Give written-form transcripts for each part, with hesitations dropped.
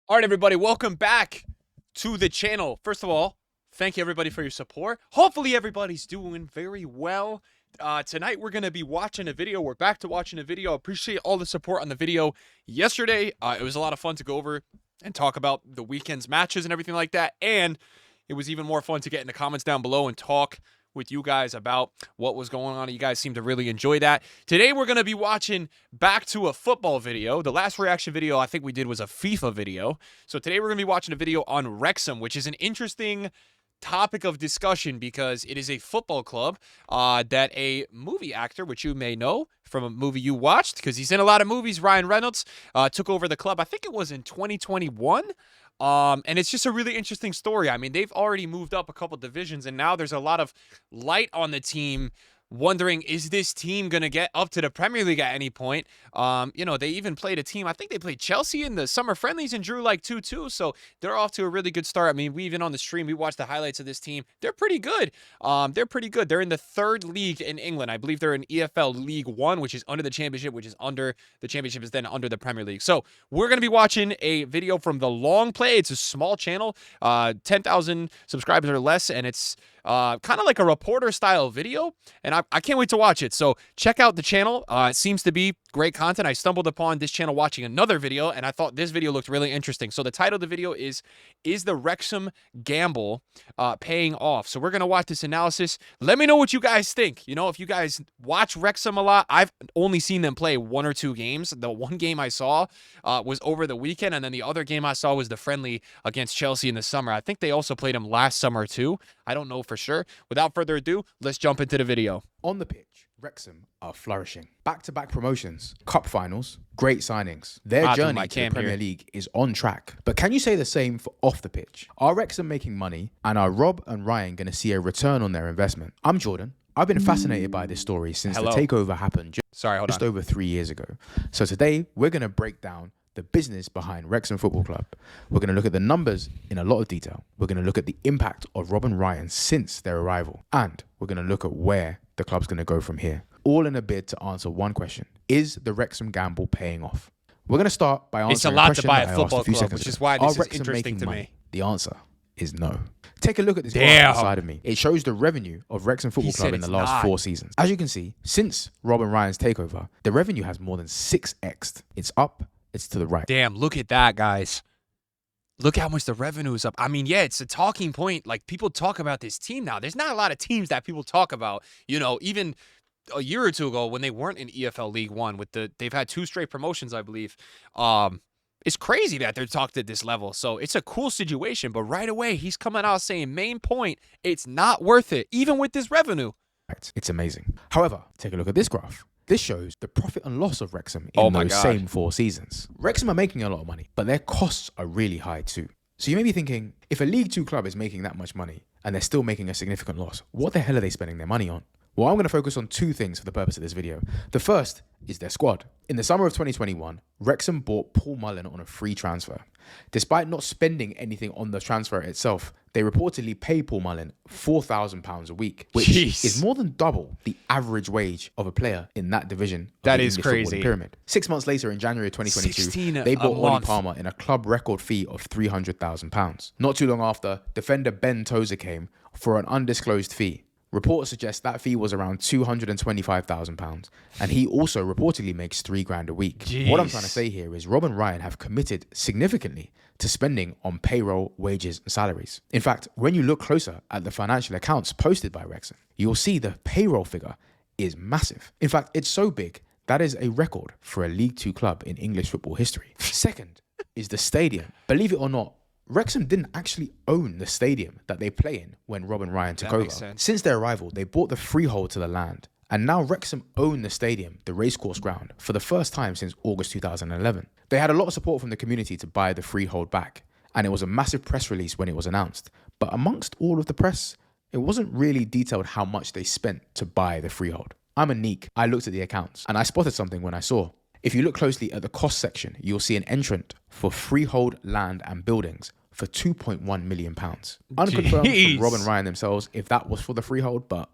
All right, everybody, welcome back to the channel. First of all, thank you, everybody, for your support. Hopefully, everybody's doing very well. Tonight, we're going to be watching a video. We're back to watching a video. Appreciate all the support on the video yesterday. It was a lot of fun to go over and talk about the weekend's matches and everything like that. And it was even more fun to get in the comments down below and talk with you guys about what was going on. You guys seem to really enjoy that. Today, we're going to be watching back to a football video. The last reaction video I think we did was a FIFA video. So today, we're going to be watching a video on Wrexham, which is an interesting topic of discussion because it is a football club that a movie actor, which you may know from a movie you watched, because he's in a lot of movies, Ryan Reynolds, took over the club. I think it was in 2021. And it's just a really interesting story. I mean, they've already moved up a couple divisions, and now there's a lot of light on the team wondering, is this team going to get up to the Premier League at any point? They even played a team. I think they played Chelsea in the summer friendlies and drew like 2-2. So they're off to a really good start. I mean, we even on the stream, we watched the highlights of this team. They're pretty good. They're in the third league in England. I believe they're in EFL League One, which is under the championship, which is under the championship is then under the Premier League. So we're going to be watching a video from the Long Play. It's a small channel, 10,000 subscribers or less, and it's kind of like a reporter style video, and I can't wait to watch it. So check out the channel. It seems to be great content. I stumbled upon this channel watching another video, and I thought this video looked really interesting. So the title of the video is the Wrexham Gamble paying off? So we're going to watch this analysis. Let me know what you guys think. You know, if you guys watch Wrexham a lot, I've only seen them play one or two games. The one game I saw was over the weekend, and then the other game I saw was the friendly against Chelsea in the summer. I think they also played them last summer too. I don't know for sure. Without further ado, let's jump into the video. On the pitch, Wrexham are flourishing. Back-to-back promotions, cup finals, great signings. Their journey to the Premier League is on track. But can you say the same for off the pitch? Are Wrexham making money, and are Rob and Ryan going to see a return on their investment? I'm Jordan. I've been fascinated by this story since the takeover happened just over 3 years ago. So today, we're going to break down the business behind Wrexham Football Club. We're going to look at the numbers in a lot of detail. We're going to look at the impact of Rob and Ryan since their arrival. And we're going to look at where the club's going to go from here. All in a bid to answer one question. Is the Wrexham gamble paying off? We're going to start by answering a question that I asked a few seconds ago. Which is why this is interesting to me. The answer is no. Take a look at this graph beside of me. It shows the revenue of Wrexham Football Club in the last 4 seasons. As you can see, since Rob and Ryan's takeover, the revenue has more than 6x'd. It's up. It's to the right. Damn, look at that, guys. Look how much the revenue is up. I mean, yeah, it's a talking point. Like, people talk about this team now. There's not a lot of teams that people talk about. You know, even a year or two ago when they weren't in EFL League One, they've had 2 straight promotions, I believe. It's crazy that they're talked at this level. So it's a cool situation. But right away, he's coming out saying, main point, it's not worth it, even with this revenue. Right. It's amazing. However, take a look at this graph. This shows the profit and loss of Wrexham in those same 4 seasons. Wrexham are making a lot of money, but their costs are really high too. So you may be thinking, if a League 2 club is making that much money and they're still making a significant loss, what the hell are they spending their money on? Well, I'm going to focus on 2 things for the purpose of this video. The first is their squad. In the summer of 2021, Wrexham bought Paul Mullin on a free transfer. Despite not spending anything on the transfer itself, they reportedly pay Paul Mullin £4,000 a week, which is more than double the average wage of a player in that division. That is crazy. Pyramid. 6 months later, in January 2022, they bought Ollie Palmer in a club record fee of £300,000. Not too long after, defender Ben Tozer came for an undisclosed fee. Reports suggest that fee was around £225,000, and he also reportedly makes £3,000 a week. Jeez. What I'm trying to say here is Rob and Ryan have committed significantly to spending on payroll, wages, and salaries. In fact, when you look closer at the financial accounts posted by Wrexham, you'll see the payroll figure is massive. In fact, it's so big that is a record for a League 2 club in English football history. Second is the stadium. Believe it or not, Wrexham didn't actually own the stadium that they play in when Rob and Ryan took over. Since their arrival, they bought the freehold to the land, and now Wrexham own the stadium, the racecourse ground, for the first time since August 2011. They had a lot of support from the community to buy the freehold back, and it was a massive press release when it was announced. But amongst all of the press, it wasn't really detailed how much they spent to buy the freehold. I'm a neek. I looked at the accounts, and I spotted something when I saw. If you look closely at the cost section, you'll see an entrant for freehold land and buildings for £2.1 million. Unconfirmed from Rob and Ryan themselves if that was for the freehold, but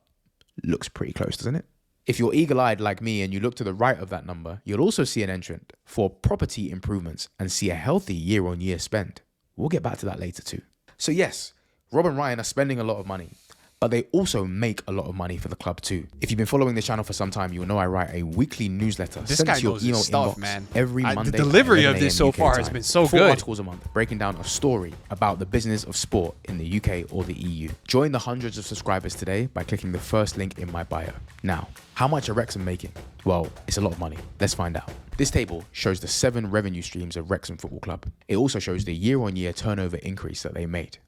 looks pretty close, doesn't it? If you're eagle-eyed like me and you look to the right of that number, you'll also see an entrant for property improvements and see a healthy year-on-year spend. We'll get back to that later too. So yes, Rob and Ryan are spending a lot of money, but they also make a lot of money for the club too. If you've been following the channel for some time, you'll know I write a weekly newsletter This sent guy to your knows email his stuff, inbox man. every Monday. The delivery at of this 11 so AM far UK has time. been so 4 good. articles a month breaking down a story about the business of sport in the UK or the EU. Join the hundreds of subscribers today by clicking the first link in my bio. Now, how much are Wrexham making? Well, it's a lot of money. Let's find out. This table shows the 7 revenue streams of Wrexham Football Club. It also shows the year-on-year turnover increase that they made.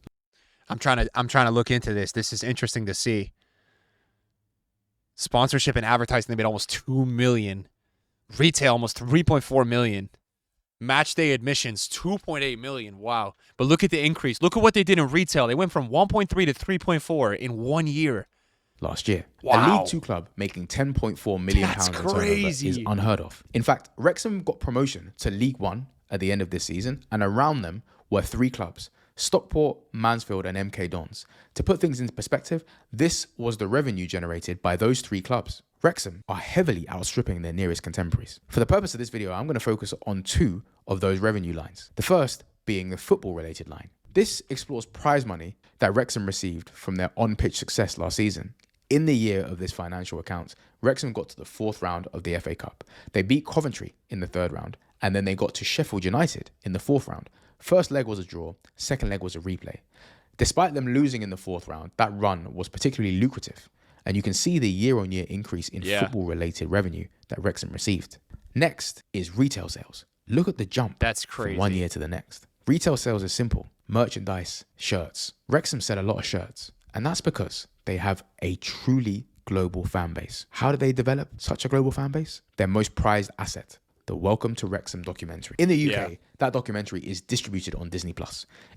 I'm trying to look into this. This is interesting to see. Sponsorship and advertising, they made almost 2 million. Retail, almost 3.4 million. Match day admissions, 2.8 million. Wow. But look at the increase. Look at what they did in retail. They went from 1.3 to 3.4 in 1 year. Last year. Wow. A League Two club making £10.4 million That's in turnover crazy. is unheard of. In fact, Wrexham got promotion to League One at the end of this season, and around them were 3 clubs: Stockport, Mansfield, and MK Dons. To put things into perspective, this was the revenue generated by those 3 clubs. Wrexham are heavily outstripping their nearest contemporaries. For the purpose of this video, I'm going to focus on 2 of those revenue lines. The first being the football-related line. This explores prize money that Wrexham received from their on-pitch success last season. In the year of this financial accounts, Wrexham got to the 4th round of the FA Cup. They beat Coventry in the 3rd round, and then they got to Sheffield United in the 4th round. First leg was a draw, second leg was a replay. Despite them losing in the 4th round, that run was particularly lucrative, and you can see the year-on-year increase in football-related revenue that Wrexham received. Next is retail sales. Look at the jump. That's crazy. From one year to the next. Retail sales is simple: merchandise, shirts. Wrexham sell a lot of shirts, and that's because they have a truly global fan base. How did they develop such a global fan base? Their most prized asset: the Welcome to Wrexham documentary. In the UK, that documentary is distributed on Disney+.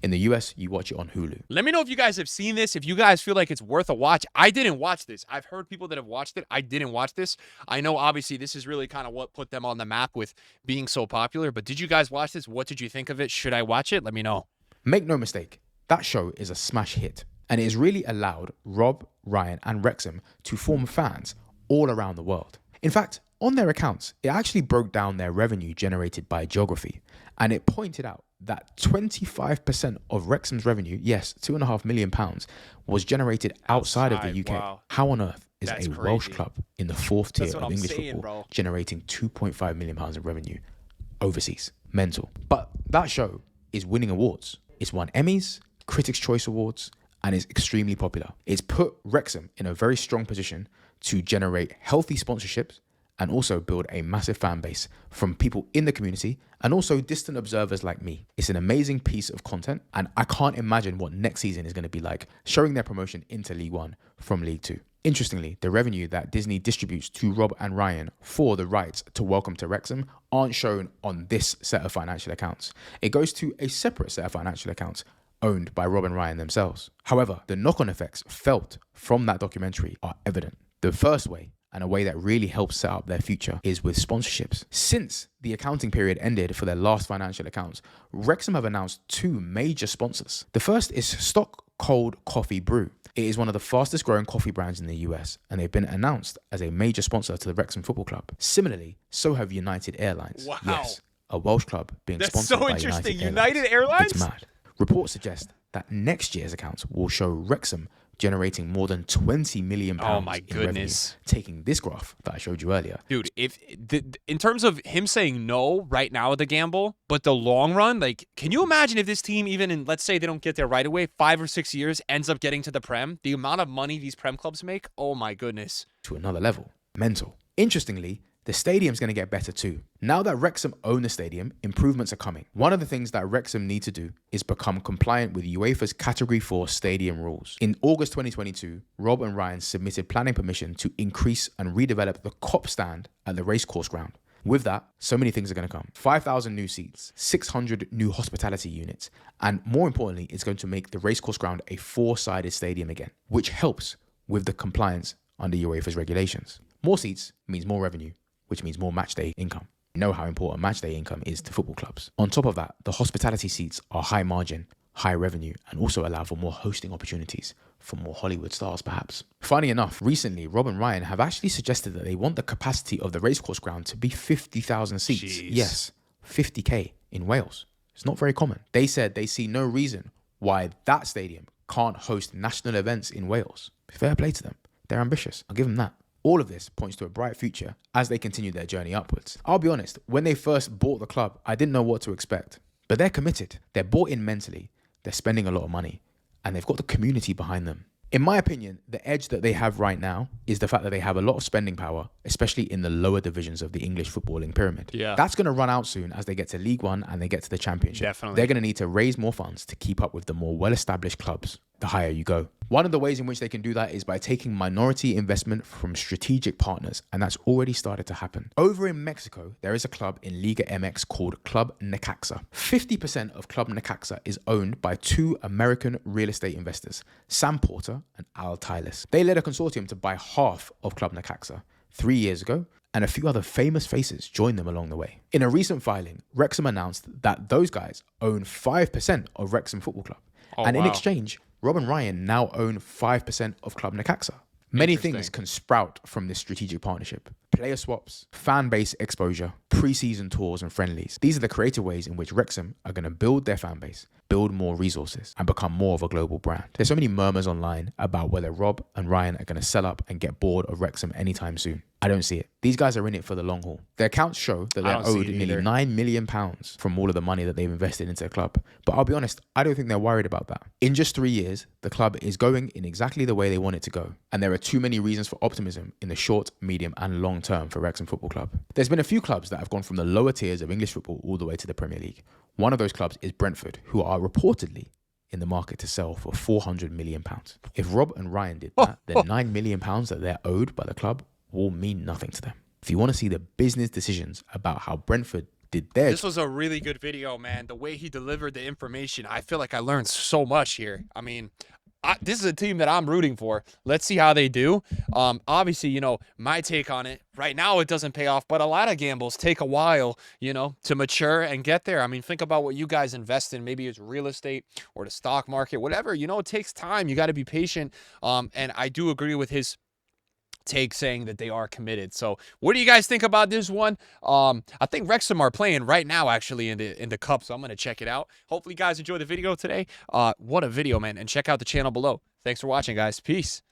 In the US, you watch it on Hulu. Let me know if you guys have seen this, if you guys feel like it's worth a watch. I didn't watch this. I've heard people that have watched it. I didn't watch this. I know, obviously, this is really kind of what put them on the map with being so popular. But did you guys watch this? What did you think of it? Should I watch it? Let me know. Make no mistake, that show is a smash hit. And it has really allowed Rob, Ryan, and Wrexham to form fans all around the world. In fact, on their accounts, it actually broke down their revenue generated by geography, and it pointed out that 25% of Wrexham's revenue, yes, £2.5 million, was generated outside of the UK. Wow. How on earth is That's a crazy. Welsh club in the 4th tier That's what of I'm English saying, football bro. generating £2.5 million in revenue overseas? Mental. But that show is winning awards. It's won Emmys, Critics' Choice Awards, and is extremely popular. It's put Wrexham in a very strong position to generate healthy sponsorships and also build a massive fan base from people in the community and also distant observers like me. It's an amazing piece of content, and I can't imagine what next season is going to be like, showing their promotion into League One from League Two. Interestingly, the revenue that Disney distributes to Rob and Ryan for the rights to Welcome to Wrexham aren't shown on this set of financial accounts. It goes to a separate set of financial accounts owned by Rob and Ryan themselves. However, the knock-on effects felt from that documentary are evident. The first way, and a way that really helps set up their future, is with sponsorships. Since the accounting period ended for their last financial accounts, Wrexham have announced 2 major sponsors. The first is Stock Cold Coffee Brew. It is one of the fastest growing coffee brands in the US, and they've been announced as a major sponsor to the Wrexham Football Club. Similarly, so have United Airlines. Wow. Yes, a Welsh club being That's sponsored so by interesting. United United Airlines? It's mad. Reports suggest that next year's accounts will show Wrexham generating more than £20 million Oh my in revenue, goodness. taking this graph that I showed you earlier. Dude, if in terms of him saying no right now at the gamble, but the long run, like, can you imagine if this team, even in, let's say they don't get there right away, 5 or 6 years, ends up getting to the Prem? The amount of money these Prem clubs make, oh my goodness. To another level. Mental. Interestingly, the stadium's going to get better too. Now that Wrexham own the stadium, improvements are coming. One of the things that Wrexham need to do is become compliant with UEFA's Category 4 stadium rules. In August 2022, Rob and Ryan submitted planning permission to increase and redevelop the Cop stand at the racecourse ground. With that, so many things are going to come. 5,000 new seats, 600 new hospitality units, and more importantly, it's going to make the racecourse ground a 4-sided stadium again, which helps with the compliance under UEFA's regulations. More seats means more revenue, which means more matchday income. You know how important matchday income is to football clubs. On top of that, the hospitality seats are high margin, high revenue, and also allow for more hosting opportunities for more Hollywood stars, perhaps. Funny enough, recently, Rob and Ryan have actually suggested that they want the capacity of the racecourse ground to be 50,000 seats. Jeez. Yes, 50k in Wales. It's not very common. They said they see no reason why that stadium can't host national events in Wales. Fair play to them. They're ambitious. I'll give them that. All of this points to a bright future as they continue their journey upwards. I'll be honest, when they first bought the club, I didn't know what to expect. But they're committed. They're bought in mentally. They're spending a lot of money. And they've got the community behind them. In my opinion, the edge that they have right now is the fact that they have a lot of spending power, especially in the lower divisions of the English footballing pyramid. Yeah. That's going to run out soon as they get to League One and they get to the Championship. Definitely. They're going to need to raise more funds to keep up with the more well-established clubs the higher you go. One of the ways in which they can do that is by taking minority investment from strategic partners, and that's already started to happen. Over in Mexico, there is a club in Liga MX called Club Necaxa. 50% of Club Necaxa is owned by two American real estate investors, Sam Porter and Al Tiles. They led a consortium to buy half of Club Necaxa 3 years ago, and a few other famous faces joined them along the way. In a recent filing, Wrexham announced that those guys own 5% of Wrexham Football Club. In exchange, Rob and Ryan now own 5% of Club Necaxa. Many things can sprout from this strategic partnership. Player swaps, fan base exposure, pre-season tours and friendlies. These are the creative ways in which Wrexham are going to build their fan base, build more resources, and become more of a global brand. There's so many murmurs online about whether Rob and Ryan are going to sell up and get bored of Wrexham anytime soon. I don't see it. These guys are in it for the long haul. Their accounts show that they're owed nearly £9 million from all of the money that they've invested into the club. But I'll be honest, I don't think they're worried about that. In just 3 years, the club is going in exactly the way they want it to go. And there are too many reasons for optimism in the short, medium, and long term for Wrexham Football Club. There's been a few clubs that have gone from the lower tiers of English football all the way to the Premier League. One of those clubs is Brentford, who are reportedly in the market to sell for £400 million. If Rob and Ryan did that, then £9 million that they're owed by the club will mean nothing to them. If you want to see the business decisions about how Brentford did their... This was a really good video, man. The way he delivered the information, I feel like I learned so much here. I mean, this is a team that I'm rooting for. Let's see how they do. Obviously, you know, my take on it, right now it doesn't pay off, but a lot of gambles take a while, you know, to mature and get there. I mean, think about what you guys invest in. Maybe it's real estate or the stock market, whatever. You know, it takes time. You got to be patient. And I do agree with his take saying that they are committed. So what do you guys think about this one? I think Wrexham are playing right now actually in the cup, so I'm gonna check it out. Hopefully you guys enjoyed the video today. What a video, man, and check out the channel below. Thanks for watching, guys. Peace.